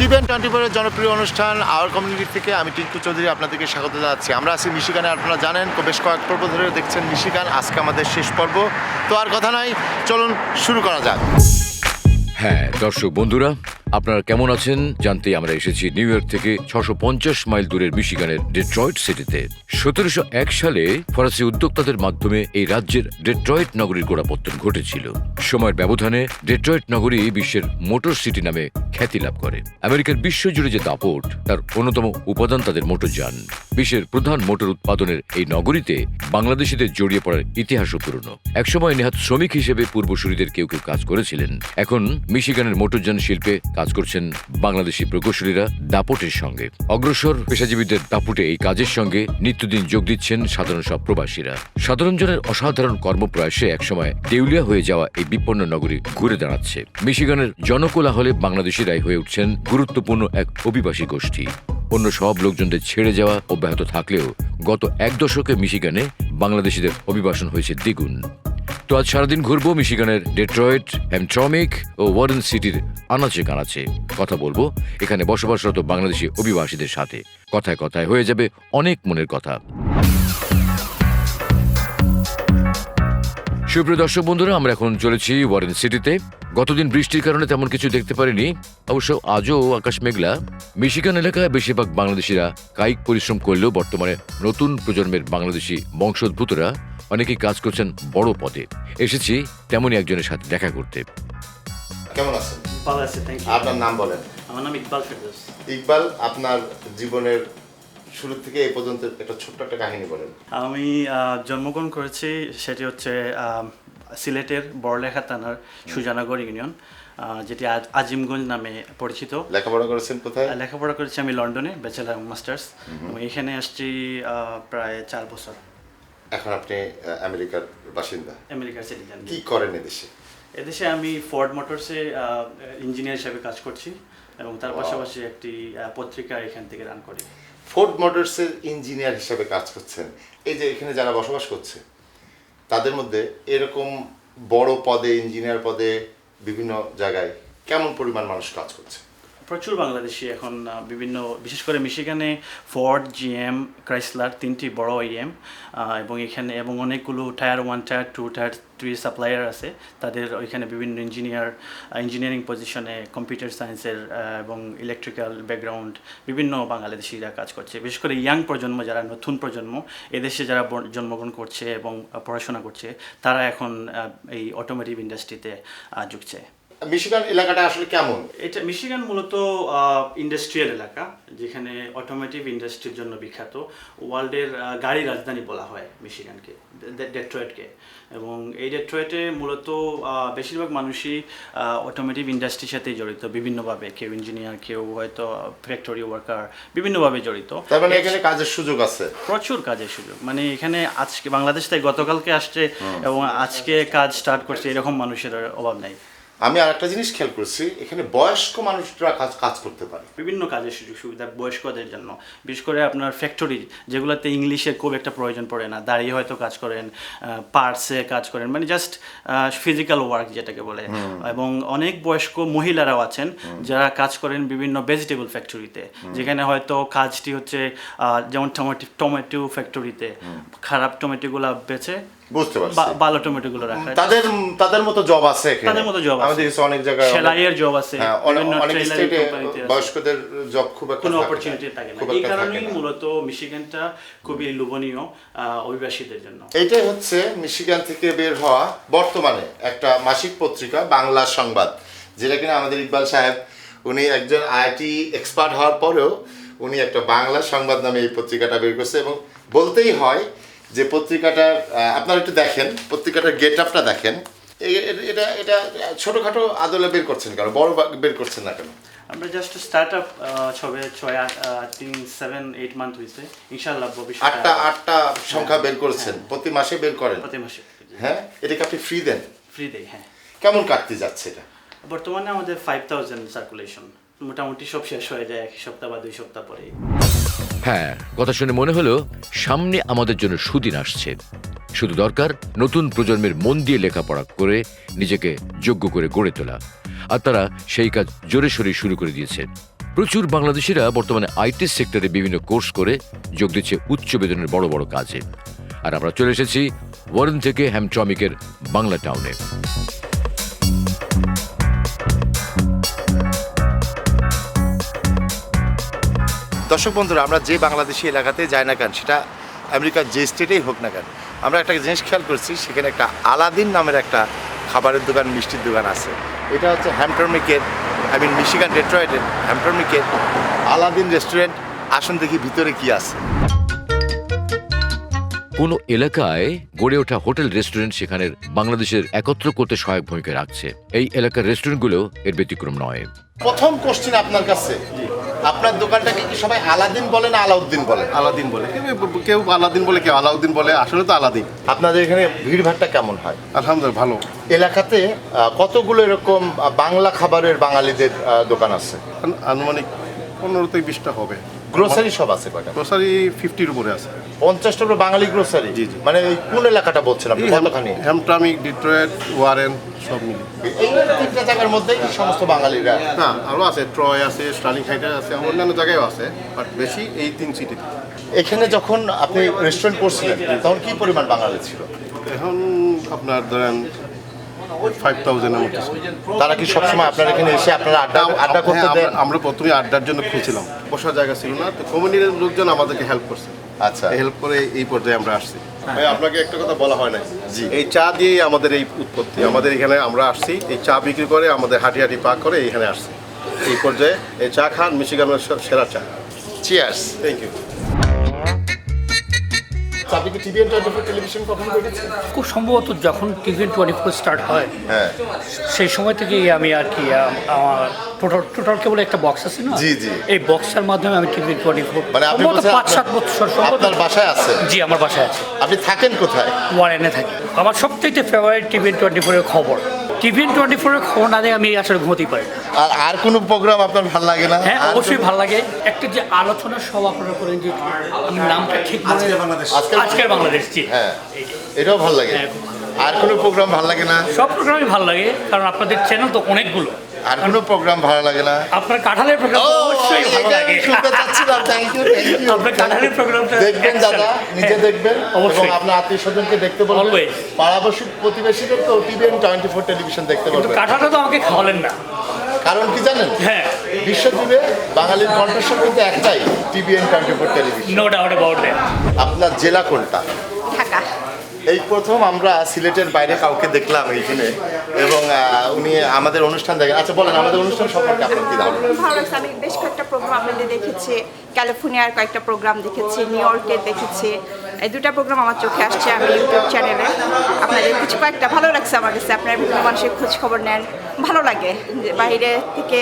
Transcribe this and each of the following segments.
টিভেন 24 এর জনপ্রিয় অনুষ্ঠান আওয়ার কমিউনিটি থেকে আমি টিঙ্কু চৌধুরী আপনাদেরকে স্বাগত জানাচ্ছি। আমরা আছি মিশিগানে, আপনারা জানেন বেশ কয়েক পর্ব ধরে দেখছেন মিশিগান। আজকে আমাদের শেষ পর্ব, তো আর কথা নাই, চলুন শুরু করা যাক। হ্যাঁ দর্শক বন্ধুরা, আপনারা কেমন আছেন জানতে আমরা এসেছি নিউ ইয়র্ক থেকে 650 মাইল দূরের মিশিগানের ডেট্রয়েট সিটিতে। 1701 সালে ফরাসি উদ্যোক্তাদের মাধ্যমে এই রাজ্যের ডেট্রয়েট নগরীর গোড়াপত্তন ঘটেছিল। সময়ের ব্যবধানে ডেট্রয়েট নগরী বিশ্বের মোটর সিটি নামে খ্যাতি লাভ করে। আমেরিকার বিশ্বজুড়ে যে দাপট, তার অন্যতম উপাদান তাদের মোটরযান। বিশ্বের প্রধান মোটর উৎপাদনের এই নগরীতে বাংলাদেশিদের জড়িয়ে পড়ার ইতিহাসও পুরনো। একসময় নেহাত শ্রমিক হিসেবে পূর্বসূরীদের কেউ কেউ কাজ করেছিলেন। এখন মিশিগানের মোটরযান শিল্পে কাজ করছেন বাংলাদেশি প্রকৌশলীরা দাপটের সঙ্গে। অগ্রসর পেশাজীবীদের দাপটে এই কাজের সঙ্গে নিত্যদিন যোগ দিচ্ছেন সাধারণ সব প্রবাসীরা। সাধারণ জনের অসাধারণ কর্মপ্রয়াসে একসময় দেউলিয়া হয়ে যাওয়া এই বিপন্ন নগরী ঘুরে দাঁড়াচ্ছে। মিশিগানের জনকোলাহলে বাংলাদেশিরাই হয়ে উঠছেন গুরুত্বপূর্ণ এক অভিবাসী গোষ্ঠী। অন্য সব লোকজনদের ছেড়ে যাওয়া অব্যাহত থাকলেও গত এক দশকে মিশিগানে বাংলাদেশিদের অভিবাসন হয়েছে দ্বিগুণ। তো আজ সারাদিন ঘুরবো মিশিগানের ডেট্রয়েট, হ্যামট্রমিক ও ওয়ারেন সিটির আনাচে কানাচে। কথা বলবো এখানে বসবাসরত বাংলাদেশি অভিবাসীদের সাথে। কথায় কথায় হয়ে যাবে অনেক মনের কথা। সুপ্রিয় দর্শক বন্ধুরা, আমরা এখন চলেছি ওয়ারেন সিটিতে। গতদিন বৃষ্টির কারণে তেমন কিছু দেখতে পারিনি, অবশ্য আজও আকাশ মেঘলা। মিশিগান এলাকায় বেশিরভাগ বাংলাদেশিরা কায়িক পরিশ্রম করলেও বর্তমানে নতুন প্রজন্মের বাংলাদেশি বংশোদ্ভূতরা অনেকেই কাজ করছেন বড় পদে। এসেছি তেমনই একজনের সাথে দেখা করতে। কেমন আছেন? ভালো আছে, থ্যাংক ইউ। আপনার নাম বলেন। আমার নাম ইকবাল ফেরদৌস। ইকবাল, আপনার জীবনের শুরু থেকে এই পর্যন্ত একটা ছোট্ট একটা কাহিনী বলেন। আমি জন্মগ্রহণ করেছি, সেটি হচ্ছে সিলেটের বড়লেখা থানার সুজানগর ইউনিয়ন, যেটি আজিমগঞ্জ নামে পরিচিত। লেখাপড়া করেছেন কোথায়? লেখাপড়া করেছি আমি লন্ডনে, ব্যাচেলার মাস্টার্স। এবং এখানে আসছি প্রায় 4 বছর। এখন আপনি আমেরিকার বাসিন্দা, আমেরিকার সিটিজেন। কি করেন এদেশে? এদেশে আমি ফোর্ড মোটরসে ইঞ্জিনিয়ার হিসেবে কাজ করছি এবং তার পাশাপাশি একটি পত্রিকা এখান থেকে রান করি। ফোর্ড মোটরসের ইঞ্জিনিয়ার হিসেবে কাজ করছেন। এই যে এখানে যারা বসবাস করছে তাদের মধ্যে এরকম বড় পদে, ইঞ্জিনিয়ার পদে বিভিন্ন জায়গায় কেমন পরিমাণ মানুষ কাজ করছে? প্রচুর বাংলাদেশি এখন বিভিন্ন, বিশেষ করে মিশিগানে ফোর্ড, জিএম, ক্রাইসলার 3টি বড় ইএম এবং এখানে এবং অনেকগুলো টায়ার 1, টায়ার 2, টায়ার 3 সাপ্লায়ার আছে। তাদের ওইখানে বিভিন্ন ইঞ্জিনিয়ারিং পজিশনে, কম্পিউটার সায়েন্সের এবং ইলেকট্রিক্যাল ব্যাকগ্রাউন্ড বিভিন্ন বাংলাদেশিরা কাজ করছে। বিশেষ করে ইয়াং প্রজন্ম, যারা নতুন প্রজন্ম এদেশে যারা জন্মগ্রহণ করছে এবং পড়াশোনা করছে, তারা এখন এই অটোমোটিভ ইন্ডাস্ট্রিতে ঝুঁকছে। মিশিগান এলাকাটা আসলে কেমন? এটা মিশিগান মূলত ইন্ডাস্ট্রিয়াল এলাকা, যেখানে অটোমোটিভ ইন্ডাস্ট্রির জন্য বিখ্যাত। ওয়ার্ল্ডের গাড়ির রাজধানী বলা হয় মিশিগানকে, ডেট্রয়েটকে। এবং এই ডেট্রয়েটে মূলত বেশিরভাগ মানুষই অটোমোটিভ ইন্ডাস্ট্রির সাথেই জড়িত বিভিন্নভাবে। কেউ ইঞ্জিনিয়ার, কেউ হয়তো ফ্যাক্টরি ওয়ার্কার, বিভিন্নভাবে জড়িত। তার মানে এখানে কাজের সুযোগ আছে, প্রচুর কাজের সুযোগ। মানে এখানে আজকে বাংলাদেশ থেকে গতকালকে আসছে এবং আজকে কাজ স্টার্ট করছে, এরকম মানুষের অভাব নাই। আমি আরেকটা জিনিস খেয়াল করছি, এখানে বয়স্ক মানুষরা কাজ করতে পারে। বিভিন্ন কাজের সুযোগ সুবিধা বয়স্কদের জন্য, বিশেষ করে আপনার ফ্যাক্টরি যেগুলোতে ইংলিশের খুব একটা প্রয়োজন পড়ে না, দাঁড়িয়ে হয়তো কাজ করেন, পার্টসে কাজ করেন, মানে জাস্ট ফিজিক্যাল ওয়ার্ক যেটাকে বলে। এবং অনেক বয়স্ক মহিলারাও আছেন যারা কাজ করেন বিভিন্ন ভেজিটেবল ফ্যাক্টরিতে, যেখানে হয়তো কাজটি হচ্ছে যেমন টমেটো ফ্যাক্টরিতে খারাপ টমেটোগুলো বেচে বুঝতে পারছি, ভালো টমেটোগুলো রাখা। তাদের মতো জব আছে এখানে, তাদের মতো জব আছে। আমাদের কাছে অনেক জায়গায় সেলাইয়ের জব আছে, অনেক স্টেটে বয়স্কদের জব খুব একটা কোনো অপরচুনিটি থাকে না। এই কারণেই মূলত মিশিগানটা খুবই লোভনীয় অভিবাসীদের জন্য। এইটাই হচ্ছে মিশিগান থেকে বের হওয়া বর্তমানে একটা মাসিক পত্রিকা, বাংলা সংবাদ, যেটা কিনা আমাদের ইকবাল সাহেব, উনি একজন আইআইটি এক্সপার্ট হওয়ার পরেও উনি একটা বাংলা সংবাদ নামে এই পত্রিকাটা বের করছে। এবং বলতেই হয় যে পত্রিকাটার, আপনারা একটু দেখেন পত্রিকাটার গেট আপটা দেখেন। এটা এটা ছোটোখাটো আদলে বের করছেন কেন, বড় বের করছেন না কেন? আমরা জাস্ট স্টার্ট আপ ছবে 7-8 মান্থ হয়েছে, ইনশাআল্লাহ ভবিষ্যতে আটটা সংখ্যা বের করেছেন। প্রতি মাসে বের করেন? প্রতি মাসে। হ্যাঁ, এটাকে আপনি ফ্রি দেন? ফ্রি দেই, হ্যাঁ। কেমন কাটতে যাচ্ছে এটা? বর্তমানে আমাদের 5000 সার্কুলেশন, মোটামুটি সব শেষ হয়ে যায় 1 সপ্তাহ বা 2 সপ্তাহ পরে। হ্যাঁ, কথা শুনে মনে হলো সামনে আমাদের জন্য সুদিন আসছে। শুধু দরকার নতুন প্রজন্মের মন দিয়ে লেখাপড়া করে নিজেকে যোগ্য করে গড়ে তোলা। আর তারা সেই কাজ জোরে সোরে শুরু করে দিয়েছে। প্রচুর বাংলাদেশিরা বর্তমানে আইটি সেক্টরে বিভিন্ন কোর্স করে যোগ দিচ্ছে উচ্চ বেতনের বড় বড় কাজে। আর আমরা চলে এসেছি ওয়ারেন থেকে হ্যামট্রমিকের বাংলা টাউনে। দর্শক বন্ধুরা, আমরা যে বাংলাদেশি এলাকাতে যাই না কেন, সেটা আমেরিকার যে স্টেটেই হোক না কেন, আমরা একটা জিনিস খেয়াল করছি, সেখানে একটা আলাদিন নামের একটা খাবারের দোকান, মিষ্টির দোকান আছে। এটা হচ্ছে হ্যামট্রমিকের, মিশিগান ডেট্রয়েটের হ্যামট্রমিকের আলাদিন রেস্টুরেন্ট। আসুন দেখি ভিতরে কি আছে। কোনো এলাকায় গড়ে ওঠা হোটেল রেস্টুরেন্ট সেখানের বাংলাদেশের একত্র করতে সহায়ক ভূমিকা রাখছে। এই এলাকার রেস্টুরেন্টগুলো এর ব্যতিক্রম নয়। প্রথম কোশ্চেন আপনার কাছে, আপনার দোকানটাকে কি সবাই আলাদিন বলে না আলাউদ্দিন বলে? আলাদিন বলে, কেউ আলাদিন বলে, কেউ আলাউদ্দিন বলে, আসলে তো আলাদিন। আপনাদের এখানে ভিড়ভাড়টা কেমন হয়? আলহামদুলিল্লাহ ভালো। এলাকাতে কতগুলো এরকম বাংলা খাবারের বাঙালিদের দোকান আছে? আনুমানিক 15 থেকে 20টা হবে। গ্রোসারি সব আছে কয়টা? গ্রোসারি 50-র উপরে আছে। 50টার উপরে বাঙালি গ্রোসারি? জি, জি। মানে এই কোন এলাকাটা বলছেন আপনি, কতখানি? হ্যামট্রমিক, ডিট্রয়েট, ওয়ারেন সব মিলে এই তিনটা জায়গার মধ্যে সমস্ত বাঙালিরা? না, আরও আছে, ট্রয় আছে, স্টার্লিং হাইটার আছে, অন্যান্য জায়গায়ও আছে, বাট বেশি এই 3 সিটিতে। এখানে যখন আপনি রেস্টুরেন্ট করছিলেন তখন কি পরিমাণ বাঙালি ছিল? এখন আপনার ধরেন 5000-এর মতো ছিল। তারা কি সবসময় আপনার এখানে এসে আপনারা আড্ডা করতে হ্যাঁ, দেন? আমরা প্রথমে আড্ডার জন্য খুঁজছিলাম, বসার জায়গা ছিল না, তো কমিউনিটির লোকজন আমাদেরকে হেল্প করছে। আচ্ছা। হেল্প করে এই পর্যায়ে আমরা আসছি। ভাই, আপনাকে একটা কথা বলা হয় না, জি। এই চা দিয়েই আমাদের এই উৎপত্তি। আমাদের এখানে আমরা আসছি, এই চা বিক্রি করে আমাদের হাঁটি হাঁটি পাক করে এখানে আসছি। এই পর্যায়ে এই চা খান, মিশিগানের সেরা চা। চিয়ার্স। Thank you. আপনি কি টিভিএন 24 টেলিভিশন কখনো দেখেছেন? খুব সম্ভবত যখন টিভি 24 স্টার্ট হয় হ্যাঁ। সেই সময় থেকেই আমি আর কি আমার টোটাল কেবল একটা বক্স আছে না, জি, জি। এই বক্সের মাধ্যমে আমি টিভি 24 মানে আপনি সম্ভবত বলছেন 5-7 বছর আপনার বাসায় আছে? জি, আমার বাসায় আছে। আপনি থাকেন কোথায়? ওয়ারেনে থাকি। আমার সবথেকে ফেভারিট টিভি 24 এর খবর। টিভি 24 এর খবর না দিয়ে আমি আসলে ঘুমোতেই পারি না। আর কোনো প্রোগ্রাম আপনার ভালো লাগে না? হ্যাঁ, অবশ্যই ভালো লাগে। একটা যে আলোচনা সব আপনারা করেন, যে আমি নামটা ঠিক আজকের বাংলাদেশ, জি, হ্যাঁ, এটাও ভালো লাগে। হ্যাঁ, আর কোনো প্রোগ্রাম ভালো লাগে না? সব প্রোগ্রামই ভালো লাগে, কারণ আপনাদের চ্যানেল তো অনেকগুলো। আর কোনো প্রোগ্রাম ভালো লাগে না? আপনার কাঁঠালের প্রোগ্রাম অবশ্যই ভালো লাগে। Thank you. আপনার কাঁঠালের প্রোগ্রামটা দেখবেন দাদা, নিজে দেখবেন এবং অবশ্যই। আপনার আত্মীয় স্বজনকে দেখতে বলবেন। Always. পাড়াবসী প্রতিবেশীদের তো টিভিএন 24 টেলিভিশন দেখতে কিন্তু বলবেন। কাঁঠালটা তো আমাকে খাওয়ালেন না। কারণ কি জানেন? হ্যাঁ, বিশ্বজুড়ে বাঙালির কণ্ঠস্বর কিন্তু একটাই, TVN 24 television. No doubt about that. আপনার জেলা কোনটা? ঢাকা। এই প্রথম আমরা সিলেটের বাইরে কাউকে দেখলাম এইখানে, এবং উনি আমাদের অনুষ্ঠান দেখেন। আচ্ছা বলেন, আমাদের অনুষ্ঠান সম্পর্কে আপনার কি ধারণা? ভালো লাগছে। আমি বেশ কয়েকটা প্রোগ্রাম আপনাদের দেখেছি, ক্যালিফোর্নিয়ার কয়েকটা প্রোগ্রাম দেখেছি, নিউ ইয়র্কের দেখেছি। এই দুটা প্রোগ্রাম আমার চোখে আসছে আমি ইউটিউব চ্যানেলে। আপনাদের কিছু কয়েকটা ভালো লাগছে আমার কাছে। আপনারা বিভিন্ন মানুষের খোঁজ খবর নেন, ভালো লাগে। যে বাইরে থেকে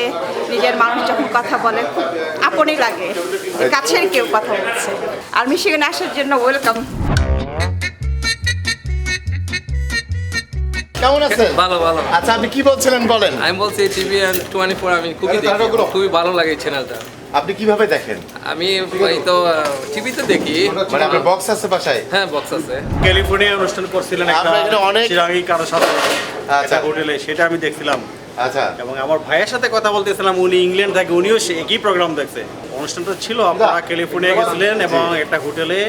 নিজের মানুষ যখন কথা বলে খুব আপনই লাগে, যে কাছের কেউ কথা বলছে। আর মিশিগানে আসার জন্য ওয়েলকাম। কেমন আছেন? ভালো ভালো। আচ্ছা, আপনি কি বলছিলেন বলেন। আমি বলছি টিভিএন 24 আমি খুবই আরে, দেখি, তাড়াতাড়ি খুবই ভালো লাগে এই চ্যানেলটা। আপনি কিভাবে দেখেন? আমি এই তো টিভিতে দেখি। মানে আপনার বক্স আছে বাসায়? হ্যাঁ, বক্স আছে। ক্যালিফোর্নিয়া অনুষ্ঠান করছিলেন একটা আমরা এখানে অনেক- চিরাগি কারোর সাথে আচ্ছা। একটা হোটেলে, সেটা আমি দেখছিলাম। আচ্ছা। এবং আমার ভাইয়ের সাথে কথা বলতেছিলাম, উনি ইংল্যান্ড থাকে, উনিও একই প্রোগ্রাম দেখছে। অনুষ্ঠানটা ছিল আপনারা ক্যালিফোর্নিয়া গেছিলেন এবং একটা হোটেলে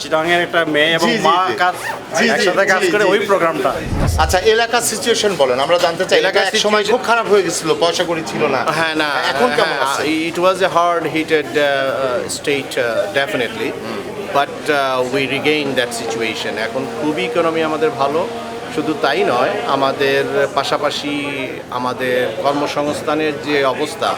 চিটাঙের একটা মেয়ে এবং জি, জি, মা জি। কাজ জি, জি, একসাথে কাজ জি, করে জি। ওই প্রোগ্রামটা। আচ্ছা, এলাকার সিচুয়েশন বলেন, আমরা জানতে চাই। এলাকা এক সময় খুব খারাপ হয়ে গেছিল, পয়সা কড়ি ছিল না। না, এখন কেমন আছে? it was a hard-hit state, definitely, but we regained that situation. এখন খুবই ইকোনমি আমাদের ভালো, শুধু তাই নয়, আমাদের পাশাপাশি আমাদের কর্মসংস্থানের যে অবস্থা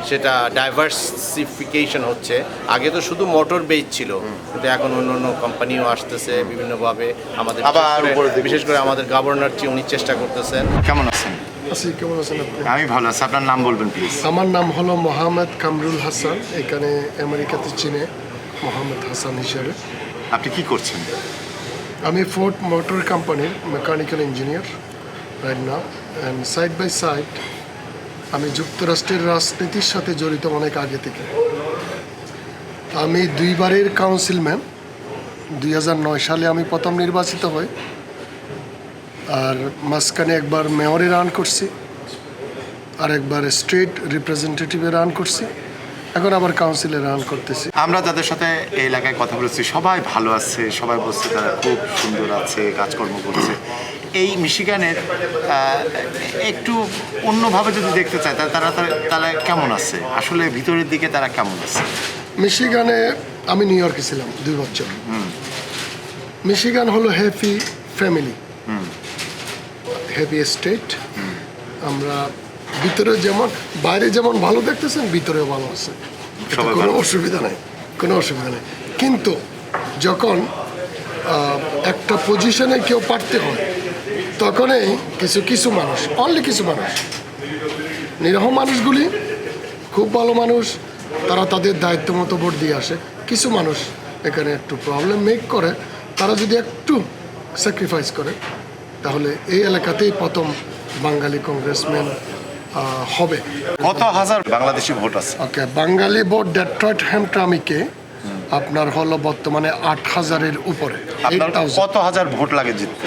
সেটা ডাইভার্সিফিকেশন হচ্ছে। আগে তো শুধু মোটর বেজ ছিল, কিন্তু এখন অন্য অন্য কোম্পানিও আসতেছে বিভিন্নভাবে। আমাদের আবার উপরে দিকে। বিশেষ করে আমাদের গভর্নর উনি চেষ্টা করতেছেন। কেমন আছেন? আছি, কেমন আছেন আপনি? আমি ভালো আছি। আপনার নাম বলবেন প্লিজ। আমার নাম হলো মোহাম্মদ কামরুল হাসান, এখানে আমেরিকাতে চিনে মোহাম্মদ হাসান হিসেবে। আপনি কি করছেন? আমি ফোর্ড মোটর কোম্পানির mechanical engineer right now, and side by side আমি যুক্তরাষ্ট্রের রাজনীতির সাথে জড়িত অনেক আগে থেকে। আমি 2 বারের কাউন্সিলম্যান। 2009 সালে আমি প্রথম নির্বাচিত হই, আর মাঝখানে একবার মেয়রে রান করছি, আর একবার স্টেট রিপ্রেজেন্টেটিভে রান করছি, এখন আবার কাউন্সিলে রান করতেছি। আমরা যাদের সাথে এই এলাকায় কথা বলেছি সবাই ভালো আছে, সবাই বলছে তারা খুব সুন্দর আছে, কাজকর্ম করছে। এই মিশিগানের একটু অন্যভাবে যদি দেখতে চায় তারা তারা কেমন আছে, আসলে ভিতরের দিকে তারা কেমন আছে? মিশিগানে আমি নিউ ইয়র্কে ছিলাম 2 বছর। মিশিগান হলো হ্যাপি ফ্যামিলি, হ্যাপি স্টেট। আমরা ভিতরে যেমন বাইরে যেমন ভালো দেখতেছেন ভিতরেও ভালো আছে, সবাই কোনো ভালো। অসুবিধা নেই, কোনো অসুবিধা নেই। কিন্তু যখন একটা পজিশনে কেউ পারতে হয় তখনই কিছু মানুষ, অনলি কিছু মানুষ, নিরহ মানুষগুলি খুব ভালো মানুষ, তারা তাদের দায়িত্ব মতো ভোট দিয়ে আসে। কিছু মানুষ এখানে একটু প্রবলেম মেক করে, তারা যদি একটু স্যাক্রিফাইস করে তাহলে এই এলাকাতেই প্রথম বাঙালি কংগ্রেসম্যান হবে। কত হাজার বাংলাদেশি ভোট আছে? ওকে, বাঙালি ভোট ডেট্রয়েট হ্যামট্রামিকে আপনার হলো বর্তমানে 8,000-এর উপরে। আপনার 8,000 কত হাজার ভোট লাগে জিততে?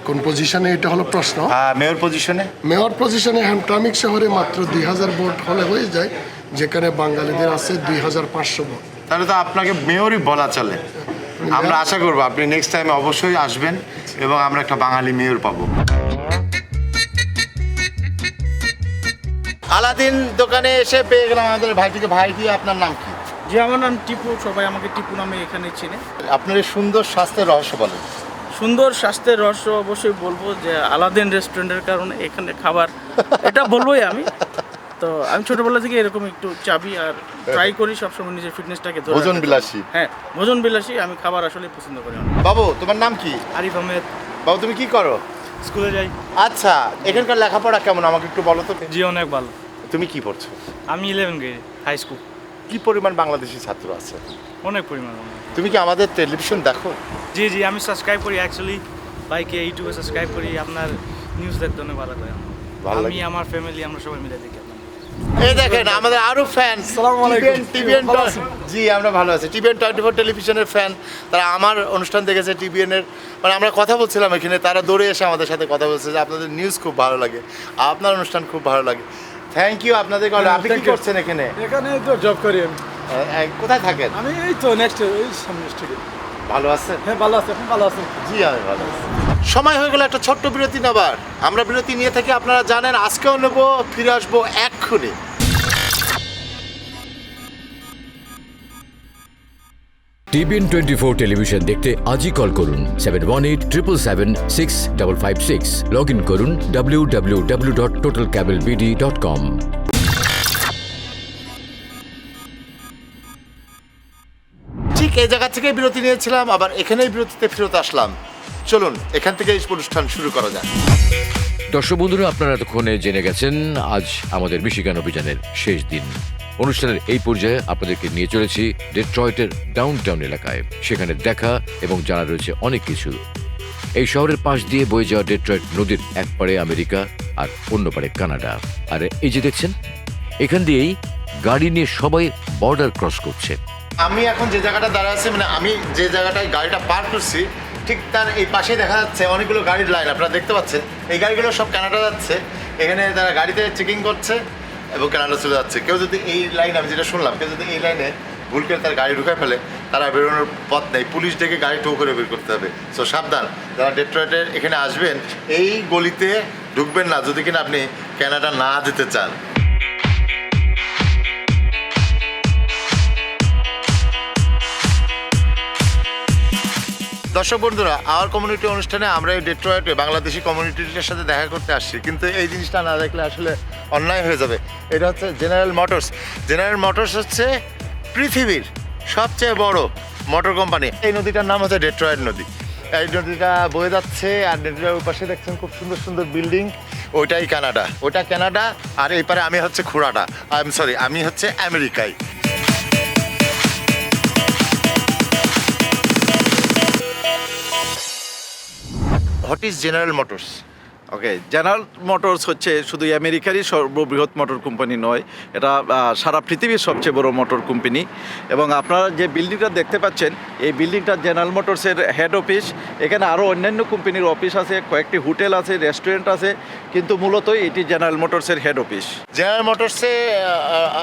কোন পজিশনে এটা হলো প্রশ্ন। মেয়র পজিশনে? মেয়র পজিশনে হ্যামট্রামিক শহরে মাত্র 2,000 ভোট হলে হয়ে যায়, যেখানে বাঙালিদের আছে 2,500 ভোট। তাহলে তো আপনাকে মেয়রই বলা চলে। আমরা আশা করবো আপনি নেক্সট টাইমে অবশ্যই আসবেন এবং আমরা একটা বাঙালি মেয়র পাবো। আলাদিন দোকানে এসে পেয়ে গেলাম আমাদের ভাইটিকে। ভাইটি, আপনার নাম কি? জি, আমার নাম টিপু, সবাই আমাকে টিপু নামে এখানে চিনে। আপনার এই সুন্দর স্বাস্থ্যের রহস্য বলেন। সুন্দর স্বাস্থ্যের রহস্য অবশ্যই বলবো যে আলাদিন রেস্টুরেন্টের কারণে এখানে খাবার, এটা বলবোই আমি। তো আমি ছোটবেলা থেকে এরকম একটু চাবি আর ট্রাই করি সবসময় নিজের ফিটনেসটাকে ধরে ভোজন রাখতে। বিলাসী। হ্যাঁ, ভোজন বিলাসী। আমি খাবার আসলে পছন্দ করি অনেক। বাবু, তোমার নাম কি? আরিফ আহমেদ। বাবু, তুমি কি করো? স্কুলে যাই। আচ্ছা, এখানকার লেখাপড়া কেমন আমাকে একটু বলো তো। জি, অনেক ভালো। তুমি কি পড়ছো? আমি 11 গ্রেড হাই স্কুল। কি পরিমাণ বাংলাদেশি ছাত্র আছে? অনেক পরিমাণ। তুমি কি আমাদের টেলিভিশন দেখো? জি জি, আমি সাবস্ক্রাইব করি অ্যাকচুয়ালি। বাইকে ইউটিউবে সাবস্ক্রাইব করি। আপনার নিউজ দেখতে অনেক ভালো লাগে। ভালো লাগে? আমি আমার ফ্যামিলি আমরা সবাই মিলে দেখি। এই দেখেন আমাদের আরো ফ্যান। জি, আমরা ভালো আছি। টিভিএন 24 টেলিভিশনের ফ্যান। তারা আমার অনুষ্ঠান দেখেছে টিভিএনের, মানে আমরা কথা বলছিলাম এখানে, তারা দৌড়ে এসে আমাদের সাথে কথা বলছে যে আপনাদের নিউজ খুব ভালো লাগে, আপনার অনুষ্ঠান খুব ভালো লাগে। থ্যাংক ইউ আপনাদের। আপনি কি করছেন এখানে? এখানে তো জব করি আমি। কোথায় থাকেন? আমি এই তো নেক্সট এই সামনে স্ট্রিটে। ভালো আছেন? হ্যাঁ, ভালো আছে। আপনি ভালো আছেন? জি, আমি ভালো আছি। সময় হয়ে গেল একটা ছোট্ট বিরতি নেবার। আমরা বিরতি নিয়ে থাকি, আপনারা জানেন। আজকেও নেবো, ফিরে আসবো এক্ষুনি। টিভিএন 24 টেলিভিশন দেখতে আজই কল করুন 7187776556। লগ ইন করুন www.totalcablebd.com। ঠিক এই জায়গা থেকে বিরতি নিয়েছিলাম, আবার এখানেই বিরতিতে ফেরত আসলাম। চলুন এখান থেকে এই অনুষ্ঠান শুরু করা যাক। দর্শক বন্ধুরা, আপনারা এতক্ষণে জেনে গেছেন আজ আমাদের মিশিগান অভিযানের শেষ দিন। অনুষ্ঠানের এই পর্যায়ে আপনাদেরকে নিয়ে চলেছি ডেট্রয়েটের ডাউনটাউন এলাকায়। সেখানে দেখা এবং জানা রয়েছে অনেক কিছু। এই শহরের পাশ দিয়ে বয়ে যাওয়া ডেট্রয়েট নদীর এক পাড়ে আমেরিকা আর অন্য পাড়ে কানাডা। আর এই যে দেখছেন, এখান দিয়েই গাড়ি নিয়ে সবাই বর্ডার ক্রস করছে। আমি এখন যে জায়গাটা দাঁড়া আছি, মানে আমি যে জায়গাটায় গাড়িটা পার করছি, ঠিক তার এই পাশে দেখা যাচ্ছে অনেকগুলো গাড়ির লাইন। আপনারা দেখতে পাচ্ছেন এই গাড়িগুলো সব কানাডা যাচ্ছে। এখানে তারা গাড়িতে চেকিং করছে এবং কানাডা চলে যাচ্ছে। কেউ যদি এই লাইনে, আমি যেটা শুনলাম, কেউ যদি এই লাইনে ভুল করে তার গাড়ি ঢুকে ফেলে, তারা বেরোনোর পথ নেই, পুলিশ ডেকে গাড়ি টো করে বের করতে হবে। সো সাবধান, যারা ডেট্রয়েটের এখানে আসবেন এই গলিতে ঢুকবেন না যদি কিনা আপনি কানাডা না যেতে চান। দর্শক বন্ধুরা, আওয়ার কমিউনিটি অনুষ্ঠানে আমরা এই ডেট্রয়েটে বাংলাদেশি কমিউনিটির সাথে দেখা করতে আসছি, কিন্তু এই জিনিসটা না দেখলে আসলে অন্যায় হয়ে যাবে। এটা হচ্ছে জেনারেল মোটরস। জেনারেল মোটরস হচ্ছে পৃথিবীর সবচেয়ে বড় মোটর কোম্পানি। এই নদীটার নাম হচ্ছে ডেট্রয়েট নদী। এই নদীটা বয়ে যাচ্ছে আর নদীটার পাশে দেখছেন খুব সুন্দর সুন্দর বিল্ডিং। ওইটাই কানাডা, ওটা কানাডা। আর এই পারে আমি হচ্ছে খুড়াটা, আমি হচ্ছে আমেরিকায়। What is general motors? Okay, general motors হচ্ছে শুধু আমেরিকারই সর্ববৃহৎ মোটর কোম্পানি নয়, এটা সারা পৃথিবীর সবচেয়ে বড় মোটর কোম্পানি। এবং আপনারা যে বিল্ডিংটা দেখতে পাচ্ছেন, এই বিল্ডিংটা জেনারেল মোটরসের হেড অফিস। এখানে আরও অন্যান্য কোম্পানির অফিস আছে, কয়েকটি হোটেল আছে, রেস্টুরেন্ট আছে, কিন্তু মূলত এটি জেনারেল মোটরসের হেড অফিস। জেনারেল মোটরসে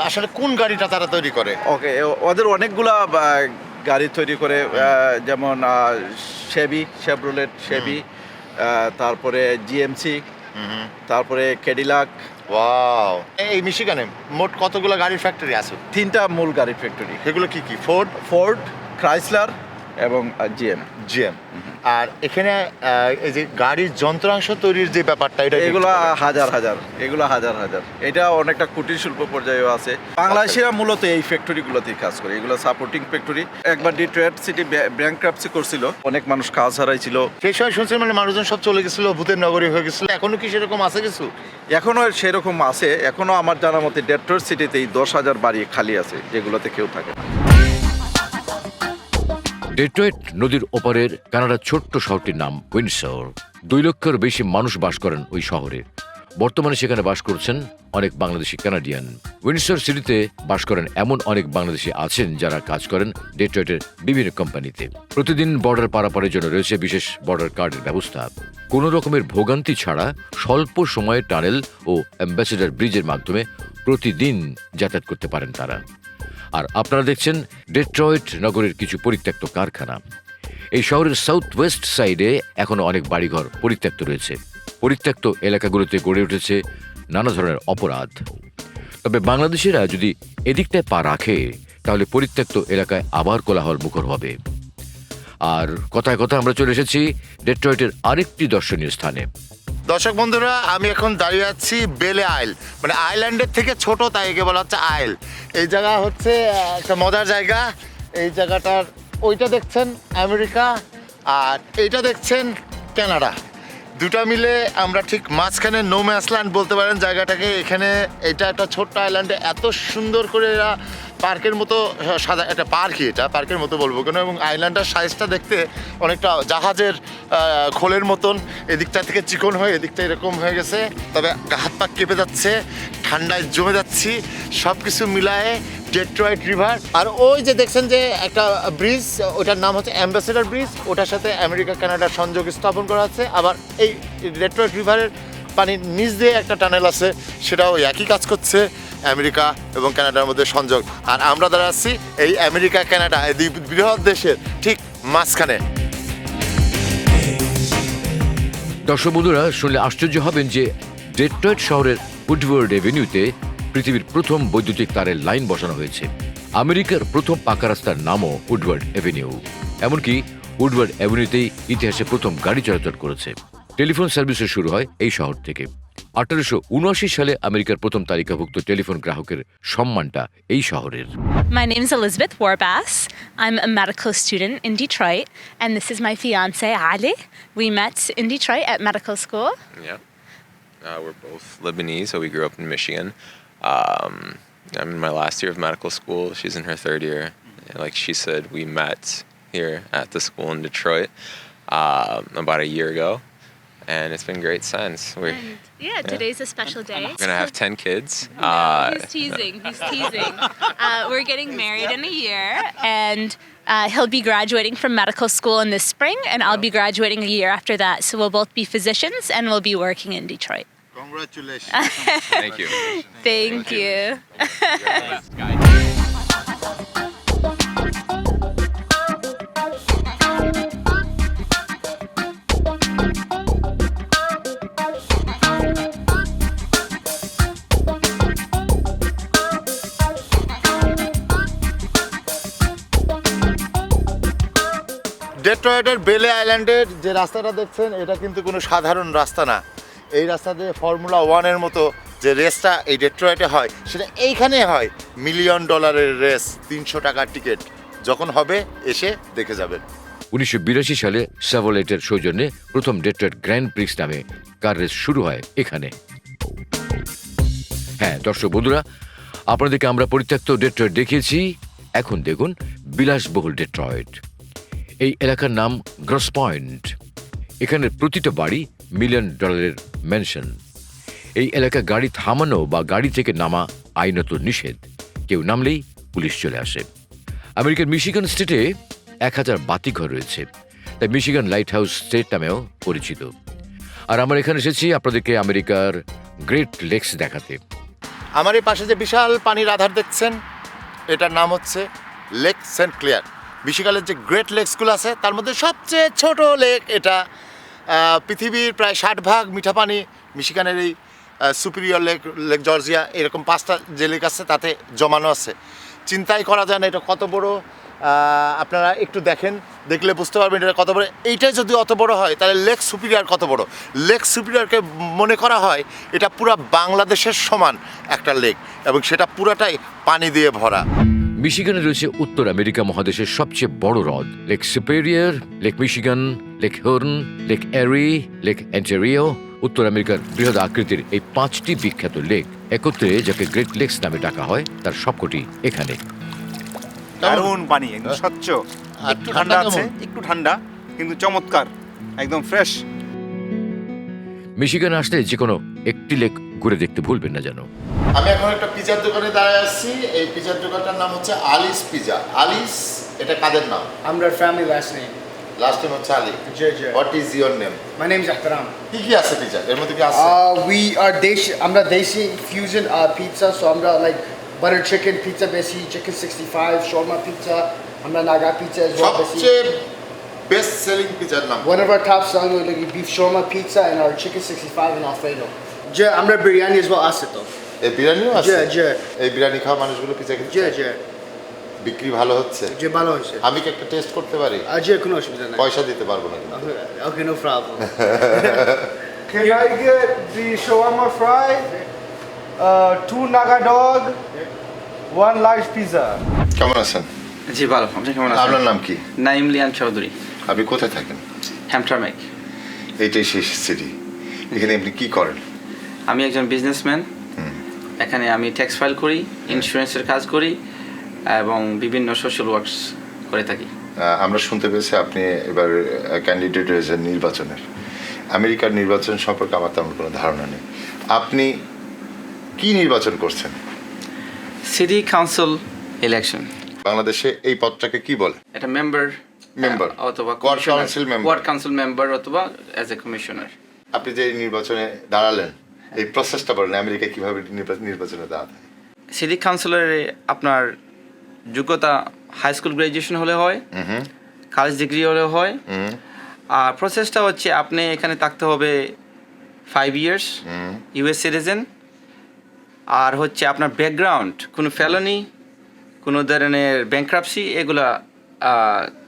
আসলে কোন গাড়িটা তারা তৈরি করে? ওকে, ওদের অনেকগুলা গাড়ি তৈরি করে, যেমন শেভরোলেট শেভি, তারপরে জিএমসি, তারপরে ক্যাডিলাক। ওয়াও! এই মিশিগানে মোট কতগুলো গাড়ির ফ্যাক্টরি আছে? 3টা মূল গাড়ির ফ্যাক্টরি। সেগুলো কি কি? ফোর্ড, ক্রাইসলার এবং জিএম। আর এখানে এই যে গাড়ির যন্ত্রাংশ তৈরির যে ব্যাপারটা, এটা এগুলো হাজার হাজার, এটা অনেকটা কুটির শিল্প পর্যায়েও আছে। বাংলাদেশিরা মূলত এই ফ্যাক্টরিগুলোতেই কাজ করে, এগুলো সাপোর্টিং ফ্যাক্টরি। একবার ডিট্রয়েট সিটি ব্যাংক্রাপসি করছিল, অনেক মানুষ কাজ হারাইছিল। সেই সময় শুনছি মানে মানুষজন সব চলে গেছিল, ভূতের নগরী হয়ে গেছিল। এখনো কি সেরকম আছে কিছু? এখনো সেরকম আছে, এখনো আমার জানা মতে ডেট্রয়েট সিটিতেই 10,000 বাড়ি খালি আছে, যেগুলোতে কেউ থাকে না। ডেট্রয়েট নদীর ওপারের কানাডার ছোট্ট শহরটির নাম উইন্ডসর। 2 লক্ষের বেশি মানুষ বাস করেন ওই শহরে। বর্তমানে সেখানে বাস করছেন অনেক বাংলাদেশি কানাডিয়ান। উইন্ডসর সিটিতে বাস করেন এমন অনেক বাংলাদেশি আছেন যারা কাজ করেন ডেট্রয়েটের বিভিন্ন কোম্পানিতে। প্রতিদিন বর্ডার পারাপারের জন্য রয়েছে বিশেষ বর্ডার কার্ডের ব্যবস্থা। কোনো রকমের ভোগান্তি ছাড়া স্বল্প সময়ে টানেল ও অ্যাম্বাসেডর ব্রিজের মাধ্যমে প্রতিদিন যাতায়াত করতে পারেন তারা। আর আপনারা দেখছেন ডেট্রয়েট নগরের কিছু পরিত্যক্ত কারখানা। এই শহরের সাউথ ওয়েস্ট সাইডে এখনো অনেক বাড়িঘর পরিত্যক্ত রয়েছে। পরিত্যক্ত এলাকাগুলোতে গড়ে উঠেছে নানা ধরনের অপরাধ। তবে বাংলাদেশিরা যদি এদিকটায় পা রাখে, তাহলে পরিত্যক্ত এলাকায় আবার কোলাহল মুখর হবে। আর কথায় কথা আমরা চলে এসেছি ডেট্রয়েটের আরেকটি দর্শনীয় স্থানে। দর্শক বন্ধুরা, আমি এখন দাঁড়িয়ে আছি বেলে আইল, মানে আইল্যান্ডের থেকে ছোট, তাই একে বলা হচ্ছে আইল। এই জায়গা হচ্ছে একটা মজার জায়গা। এই জায়গাটার ওইটা দেখছেন আমেরিকা, আর এইটা দেখছেন কানাডা। দুটা মিলে আমরা ঠিক মাঝখানে নো ম্যাসল্যান্ড বলতে পারেন জায়গাটাকে। এখানে এটা একটা ছোট্ট আইল্যান্ডে এত সুন্দর করে এরা পার্কের মতো সাদা, একটা পার্কই, এটা পার্কের মতো বলবো কেন, এবং আইল্যান্ডটার সাইজটা দেখতে অনেকটা জাহাজের খোলের মতন। এদিকটা থেকে চিকন হয়ে এদিকটা এরকম হয়ে গেছে। তবে হাত পা কেঁপে যাচ্ছে, ঠান্ডায় জমে যাচ্ছি, সব কিছু মিলায়ে ডেট্রয়েট রিভার। আর ওই যে দেখছেন যে একটা ব্রিজ, ওটার নাম হচ্ছে অ্যাম্বাসেডর ব্রিজ, ওটার সাথে আমেরিকা কানাডার সংযোগ স্থাপন করা আছে। আবার এই ডেট্রয়েট রিভারের পানির নিচ দিয়ে একটা টানেল আছে, সেটাও একই কাজ করছে, আমেরিকা এবং কানাডার মধ্যে সংযোগ। আর আমরা দাঁড়া আছি এই আমেরিকা কানাডা এই দুই বৃহৎ দেশের ঠিক মাঝখানে। দর্শক বন্ধুরা, শুনলে আশ্চর্য হবেন যে ডেট্রয়েট শহরের উডওয়ার্ড এভিনিউতে পৃথিবীর প্রথম বৈদ্যুতিক তারের লাইন বসানো হয়েছে। আমেরিকার প্রথম পাকা রাস্তার নামও উডওয়ার্ড এভিনিউ। এমনকি উডওয়ার্ড এভিনিউতেই ইতিহাসে প্রথম গাড়ি চলাচল করেছে। টেলিফোন সার্ভিসও শুরু হয় এই শহর থেকে। 1879 সালে আমেরিকার প্রথম তালিকাভুক্ত টেলিফোন গ্রাহকের সম্মানটা এই শহরের। My name is Elizabeth Warbass. I'm a medical student in Detroit, and this is my fiance Ali. We met in Detroit at medical school. Yeah, we're both Lebanese, so we grew up in Michigan. I'm in my last year of medical school. She's in her 3rd year. And like she said, we met here at the school in Detroit about a year ago. And it's been great since. Today's a special day. We're gonna have 10 kids. He's teasing. We're getting married in a year, and he'll be graduating from medical school in the spring, and I'll be graduating a year after that. So we'll both be physicians, and we'll be working in Detroit. Congratulations. Thank you. Thank you. ডেট্রয়েটের বেলে আইল্যান্ডের যে রাস্তাটা দেখছেন, এটা কিন্তু কোনো সাধারণ রাস্তা না। এই রাস্তা দিয়ে ফর্মুলা 1-এর মতো যে রেসটা এই ডেট্রয়েটে হয়, সেটা এইখানে হয়। $1 মিলিয়ন রেস, 300 টাকার টিকিট। যখন হবে এসে দেখে যাবেন। 1982 সালে শেভরলেটের সৌজন্যে প্রথম ডেট্রয়েট গ্র্যান্ড প্রিক্স নামে কার রেস শুরু হয় এখানে। হ্যাঁ দর্শক বন্ধুরা, আপনাদেরকে আমরা পরিত্যক্ত ডেট্রয়েট দেখিয়েছি। এখন দেখুন বিলাসবহুল ডেট্রয়েট। এই এলাকার নাম গ্রস পয়েন্ট। এখানের প্রতিটা বাড়ি $1 মিলিয়ন ম্যানশন। এই এলাকা গাড়ি থামানো বা গাড়ি থেকে নামা আইনত নিষেধ, কেউ নামলেই পুলিশ চলে আসে। আমেরিকার মিশিগান স্টেটে 1000 বাতিঘর রয়েছে, তাই মিশিগান লাইট হাউস স্টেট নামেও পরিচিত। আর আমরা এখানে এসেছি আপনাদেরকে আমেরিকার গ্রেট লেকস দেখাতে। আমার এই পাশে যে বিশাল পানির আধার দেখছেন, এটার নাম হচ্ছে লেক সেন্ট ক্লিয়ার। মিশিগানের যে গ্রেট লেকসগুলো আছে তার মধ্যে সবচেয়ে ছোট লেক এটা। পৃথিবীর প্রায় 60% মিঠা পানি মিশিগানের এই সুপিরিয়র লেক, লেক জর্জিয়া, এরকম 5টা যে লেক আছে তাতে জমানো আছে। চিন্তাই করা যায় না এটা কত বড়। আপনারা একটু দেখেন, দেখলে বুঝতে পারবেন এটা কত বড়। এইটাই যদি অত বড় হয় তাহলে লেক সুপিরিয়র কত বড়। লেক সুপিরিয়রকে মনে করা হয় এটা পুরো বাংলাদেশের সমান একটা লেক, এবং সেটা পুরাটাই পানি দিয়ে ভরা। মিশিগানে রয়েছে উত্তর আমেরিকা মহাদেশের সবচেয়ে বড় হ্রদ Lake Superior, Lake Michigan, Lake Huron, Lake Erie, Lake Ontario. উত্তর আমেরিকার বৃহৎ আকৃতির এই 5টি বিখ্যাত লেক একত্রে যাকে গ্রেট লেকস নামে ডাকা হয়, তার সবকটি এখানে। দারুণ পানি, একদম স্বচ্ছ, একটু ঠান্ডা আছে, একটু ঠান্ডা কিন্তু চমৎকার, একদম ফ্রেশ। মিশিগানে আসলে যে কোনো একটি লেক ঘুরে দেখতে ভুলবেন না যেন। আমি এখন একটা পিজার দোকানে দাঁড়ায় আসছি। এই পিজার দোকানটার নাম হচ্ছে আলিস পিজা। আলিস এটা কাদের নাম? আমরা family last name. Last name হচ্ছে আলী। জি জি। What is your name? My name is Ahtaram. কি কি আছে পিজা এর মধ্যে? কি আছে? উই আর দেশি, আমরা দেশি ফিউশন পিৎজা। সো আমরা লাইক বাটার চিকেন পিৎজা বেশি, চিকেন 65, শর্মা পিৎজা, আমরা নাগা পিৎজা as well বেশি। সবচেয়ে বেস্ট সেলিং পিজার নাম? One of our top selling like beef shawarma pizza and our chicken 65 and Alfredo. যে আমরা বিরিয়ানি as well আছে তো। এই বিরিয়ানিও আছে? জি জি। এই বিরিয়ানি খাওয়া মানুষগুলো পিজা খেতে জি চায়? জি। বিক্রি ভালো হচ্ছে? জি ভালো হচ্ছে। আমি কি একটা টেস্ট করতে পারি? জি কোনো অসুবিধা নেই। পয়সা দিতে পারবো না কিন্তু। Okay, no problem. Can I get the shawarma fry, 2 naga dog, 1 large pizza? কেমন আছেন? জি ভালো, আপনি কেমন আছেন? আপনার নাম কি? নাইম লিয়ান চৌধুরী। আপনি কোথায় থাকেন? হ্যামটারমেক। এইটাই সেই সিটি। এখানে আপনি কি করেন? আমি একজন বিজনেসম্যান। এখানে আমি ট্যাক্স ফাইল করি, ইন্স্যুরেন্সের কাজ করি এবং বিভিন্ন সোশ্যাল ওয়ার্কস করে থাকি। আমরা শুনতে পেয়েছি আপনি এবার ক্যান্ডিডেট হয়েছেন নির্বাচনের। আমেরিকার নির্বাচন সম্পর্কে আমার তেমন কোনো ধারণা নেই। আপনি কি নির্বাচন করছেন? City council election. বাংলাদেশে এই পদটাকে কি বলে? এটা মেম্বার অথবা word council member. Word council member অথবা অ্যাজ এ কমিশনার। আপনি যে নির্বাচনে দাঁড়ালেন, এই প্রসেসটা বলেন আমেরিকা কিভাবে নির্বাচনে দাঁড়াতে? সিটি কাউন্সিলরে আপনার যোগ্যতা হাই স্কুল গ্রাজুয়েশন হলে হয়, কলেজ ডিগ্রি হলে হয়। আর প্রসেসটা হচ্ছে আপনি এখানে থাকতে হবে 5 ইয়ার্স, ইউএস সিটিজেন। আর হচ্ছে আপনার ব্যাকগ্রাউন্ড কোনো ফেলনি, কোনো ধরনের ব্যাংক্রাপসি, এগুলা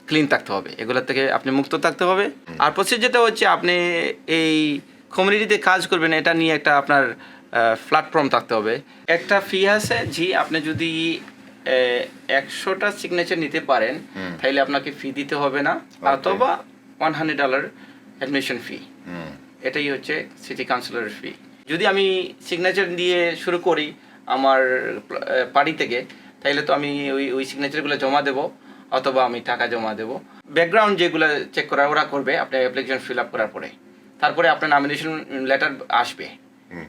ক্লিন থাকতে হবে, এগুলো থেকে আপনি মুক্ত থাকতে হবে। আর প্রসেস যেটা হচ্ছে আপনি এই কমিউনিটিতে কাজ করবেন, এটা নিয়ে একটা আপনার প্ল্যাটফর্ম থাকতে হবে। একটা ফি আছে, জি আপনি যদি 100টা সিগনেচার নিতে পারেন তাহলে আপনাকে ফি দিতে হবে না, অথবা $100 অ্যাডমিশন ফি। এটাই হচ্ছে সিটি কাউন্সিলরের ফি। যদি আমি সিগনেচার দিয়ে শুরু করি আমার পার্টি থেকে, তাহলে তো আমি ওই সিগনেচারগুলো জমা দেবো, অথবা আমি টাকা জমা দেবো। ব্যাকগ্রাউন্ড যেগুলো চেক করা ওরা করবে আপনার অ্যাপ্লিকেশন ফিল আপ করার পরে, তারপরে আপনার নমিনেশন লেটার আসবে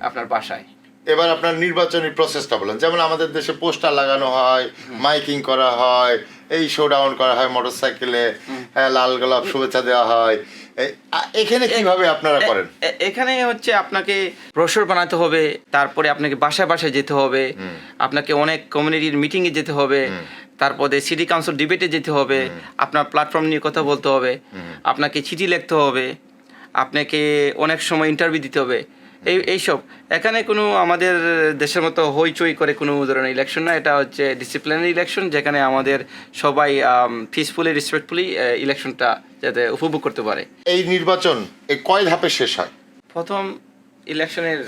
আপনার বাসায়। এবার আপনার নির্বাচনী প্রসেসটা বলেন। যেমন আমাদের দেশে পোস্টার লাগানো হয়, মাইকিং করা হয়, এই শোডাউন করা হয় মোটরসাইকেলে, লাল গোলাপ শুভেচ্ছা দেওয়া হয়। এখানে কিভাবে আপনারা করেন? এখানে হচ্ছে আপনাকে ব্রোশার বানাতে হবে, তারপরে আপনাকে বাসায় বাসায় যেতে হবে, আপনাকে অনেক কমিউনিটির মিটিংয়ে যেতে হবে, তারপরে সিটি কাউন্সিল ডিবেটে যেতে হবে, আপনার প্ল্যাটফর্ম নিয়ে কথা বলতে হবে, আপনাকে চিঠি লিখতে হবে, আপনাকে অনেক সময় ইন্টারভিউ দিতে হবে। এইসব এখানে কোনো আমাদের দেশের মতো হইচই করে কোনো ধরনের ইলেকশন না। এটা হচ্ছে ডিসিপ্লিনারি ইলেকশন, যেখানে আমাদের সবাই পিসফুলি রেসপেক্টফুলি ইলেকশনটা যাতে উপভোগ করতে পারে। এই নির্বাচন এই কয় ধাপে শেষ হয়? প্রথম ইলেকশনের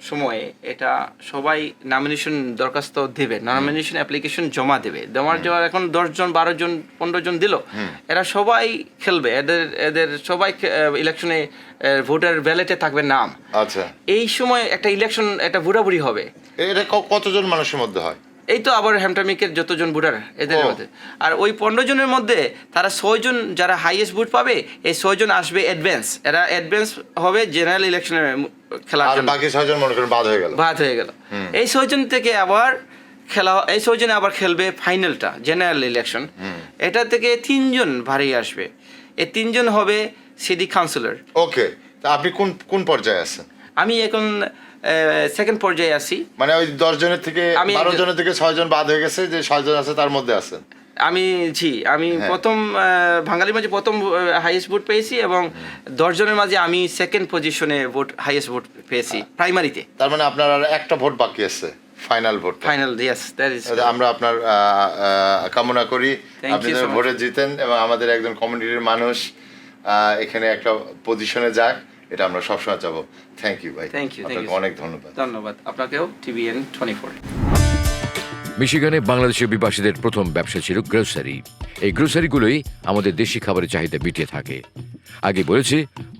সময়ে এটা সবাই নমিনেশন দরখাস্ত দেবে, নমিনেশন অ্যাপ্লিকেশন জমা দেবে। দেওয়ার এখন 10 জন 12 জন 15 জন দিল, এরা সবাই খেলবে, এদের সবাই ইলেকশনে ভোটার ব্যালেটে থাকবে নাম। আচ্ছা, এই সময় একটা ইলেকশন একটা ভোটাভুটি হবে। এটা কতজন মানুষের মধ্যে হয়? এই তো আবার হ্যামটামিকের যতজন বুটার এদের মধ্যে, আর ওই 15 জনের মধ্যে তারা 6 জন যারা হাইয়েস্ট বুট পাবে, এই 6 জন আসবে অ্যাডভান্স, এরা অ্যাডভান্স হবে জেনারেল ইলেকশনের খেলার জন্য। বাকি 6 জন মনে করেন বাদ হয়ে গেল। এই 6 জন থেকে আবার এই 6 জনে আবার খেলবে ফাইনালটা জেনারেল ইলেকশন। এটা থেকে 3 জন ভারী আসবে, এই 3 জন হবে সিটি কাউন্সিলর। ওকে, তা আপনি কোন পর্যায়ে আছেন? আমি এখন সেকেন্ড পর্যায়ে আছি। মানে ওই 10 জনের থেকে 12 জনের থেকে 6 জন বাদ হয়ে গেছে, যে 6 জন আছে তার মধ্যে আছেন? আমি প্রথম বাঙালির মাঝে প্রথম হাইয়েস্ট ভোট পেয়েছি, এবং 10 জনের মাঝে আমি সেকেন্ড পজিশনে হাইয়েস্ট ভোট পেয়েছি প্রাইমারিতে। তার মানে আপনার আর একটা ভোট বাকি আছে, final vote. Yes, that is. আমরা আপনার কামনা করি আপনি যেন ভোটে জিতেন এবং আমাদের একজন কমিউনিটির মানুষ এখানে একটা পজিশনে যাক, এটা আমরা সবসময় চাবো। থ্যাংক ইউ ভাই, আপনাকে অনেক ধন্যবাদ। আপনাকেও TVN 24। মিশিগানে বাংলাদেশি অভিবাসীদের প্রথম ব্যবসা ছিল গ্রোসারি। এই গ্রোসারিগুলোই আমাদের দেশি খাবারের চাহিদা মিটিয়ে থাকে। আগে বলেছি,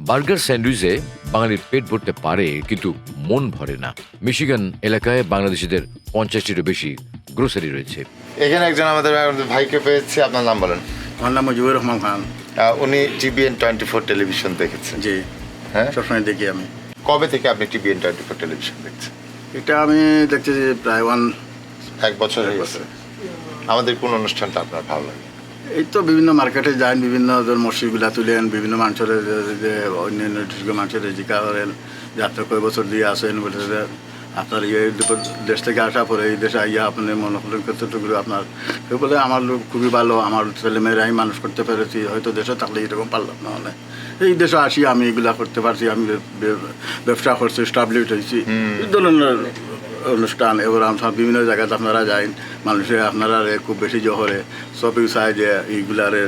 বার্গার স্যান্ডউইচে বাঙালির পেট ভরতে পারে, কিন্তু মন ভরে না। মিশিগান এলাকায় বাংলাদেশিদের 50টিরও বেশি গ্রোসারি রয়েছে। এখানে একজন আমাদের ভাইকে পেয়েছি, আপনার নাম বলেন। আমার নাম মুজিবুর রহমান খান। উনি TVN 24 টেলিভিশন দেখেছেন? জি, হ্যাঁ, সবসময় দেখি আমি। কবে থেকে আপনি TVN 24 টেলিভিশন দেখছেন? এটা আমি দেখতেছি প্রায় 1 বছর হয়ে গেছে। আমাদের কোন অনুষ্ঠানটা আপনার ভালো লাগে? এই তো বিভিন্ন মার্কেটে যান, বিভিন্ন মসজিদগুলা তুলেন, বিভিন্ন মানুষের যে অন্যান্য মানুষের জীবিকা করেন, যাত্রা কয় বছর দিয়ে আসেন বলে আপনার দেশ থেকে আসা পরে এই দেশে আইয়া আপনি মনে করলেন কতটুকু আপনার বলে আমার লোক খুবই ভালো, আমার ছেলেমেয়েরাই মানুষ করতে পেরেছি, হয়তো দেশে থাকলে এরকম পারলাম না। হলে এই দেশে আসি আমি এগুলা করতে পারছি, আমি ব্যবসা করছি, স্টাবলিশ হয়েছি, এই ধরনের অনুষ্ঠান। এবার আমরা বিভিন্ন জায়গাতে আপনারা যান, মানুষের আপনারা খুব বেশি জহরে শপিং চায় যে এইগুলারে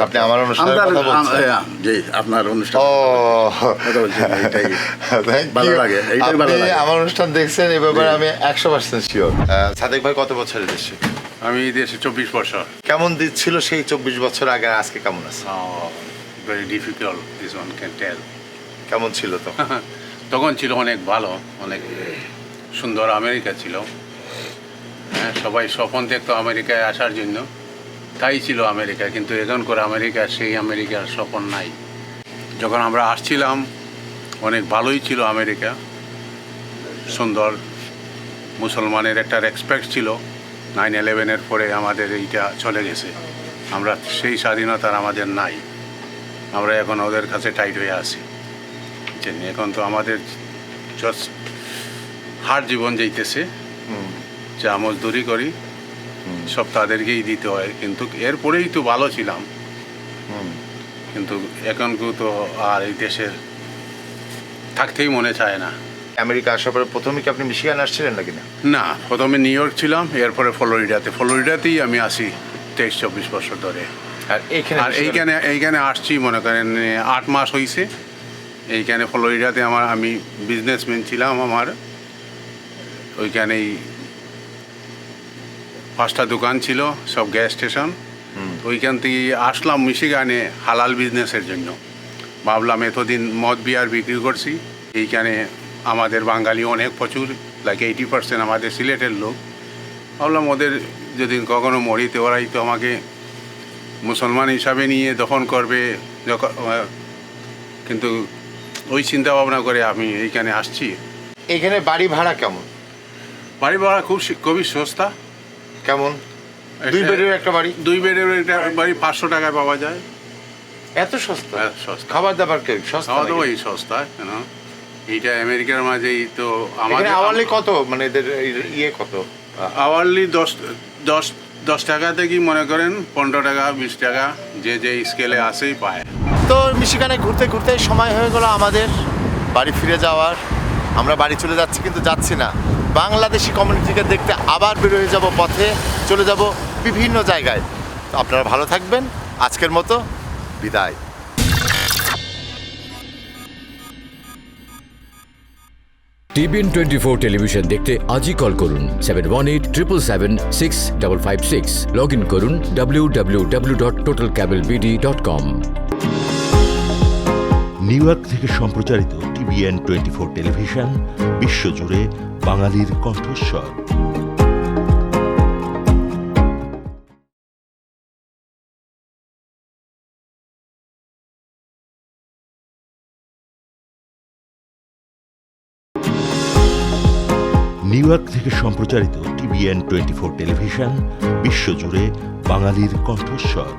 আপনি আমার অনুষ্ঠানের কথা বলছেন? জি, আপনার অনুষ্ঠান এটাই ভালো লাগে, এইটাই ভালো লাগে। আমার অনুষ্ঠান দেখছেন, এই ব্যাপারে আমি 100% শিওর। সাদেক ভাই কত বছরের দেশে? আমি দেশে 24 বছর। কেমন ছিল সেই 24 বছর আগে, আজকে কেমন আছে? Very difficult, this one can tell. কেমন ছিল তখন? তখন ছিল অনেক ভালো, অনেক সুন্দর আমেরিকা ছিল। হ্যাঁ, সবাই স্বপ্ন দেখতো আমেরিকায় আসার জন্য, তাই ছিল আমেরিকা। কিন্তু এখনকার আমেরিকা সেই আমেরিকার স্বপ্ন নাই। যখন আমরা আসছিলাম অনেক ভালোই ছিল আমেরিকা, সুন্দর, মুসলমানের একটা রেসপেক্ট ছিল। 9/11-এর পরে আমাদের এইটা চলে গেছে, আমরা সেই স্বাধীনতার আমাদের নাই। আমরা এখন ওদের কাছে টাইট হয়ে আছি। এখন তো আমাদের জাস্ট হার জীবন যাইতেছে, যা মজদুরি করি সব তাদেরকেই দিতে হয়। কিন্তু এরপরেই তো ভালো ছিলাম, কিন্তু এখন তো আর এই দেশের থাকতেই মনে চায় না। আমেরিকা আসার পরে প্রথমে কি আপনি মিশিগান আসছিলেন নাকি? না, প্রথমে নিউ ইয়র্ক ছিলাম, এরপরে ফ্লোরিডাতেই আমি আসি 23-24 বছর ধরে। আর এইখানে আসছি মনে করেন 8 মাস হয়েছে। এইখানে ফ্লোরিডাতে আমি বিজনেসম্যান ছিলাম, আমার ওইখানেই 5টা দোকান ছিল, সব গ্যাস স্টেশন। ওইখান থেকে আসলাম মিশিগানে হালাল বিজনেসের জন্য। ভাবলাম এতদিন মদ বিয়ার বিক্রি করছি, এইখানে আমাদের বাঙালি অনেক প্রচুর, লাইক 80% আমাদের সিলেটের লোক। ভাবলাম ওদের যদি কখনো মরিতে ওরাই তো আমাকে মুসলমান হিসাবে নিয়ে দফন করবে। কিন্তু ওই চিন্তা ভাবনা করে আমি এইখানে আসছি। এখানে বাড়ি ভাড়া কেমন? বাড়ি ভাড়া খুবই সস্তা। কেমন? 2 বেডের একটা বাড়ি? 2 বেডের একটা বাড়ি 500 টাকায় পাওয়া যায়। এত সস্তা? সস্তা। খাবার দাবার সস্তা? খাওয়া দাওয়াই সস্তা। কেন এইটা আমেরিকার মাঝেই তো। আমাদের আওয়ারলি কত, মানে এদের ইয়ে কত? আওয়ারলি 10 টাকা থেকে মনে করেন 15 টাকা 20 টাকা, যে স্কেলে আসেই পায়। তো মিশিগানে ঘুরতে ঘুরতে সময় হয়ে গেল আমাদের বাড়ি ফিরে যাওয়ার। আমরা বাড়ি চলে যাচ্ছি, কিন্তু যাচ্ছি না, বাংলাদেশি কমিউনিটিকে দেখতে আবার বের হয়ে যাব পথে, চলে যাব বিভিন্ন জায়গায়। তো আপনারা ভালো থাকবেন, আজকের মতো বিদায়। TVN 24 টেলিভিশন দেখতে আজই কল করুন 7187776556। লগ ইন করুন www.totalcablebd.com। নিউ ইয়র্ক থেকে সম্প্রচারিত TVN 24 টেলিভিশন বিশ্বজুড়ে বাঙালির কণ্ঠস্বর। নিউ ইয়র্ক থেকে সম্প্রচারিত TVN 24 টেলিভিশন, বিশ্বজুড়ে বাঙালির কণ্ঠস্বর।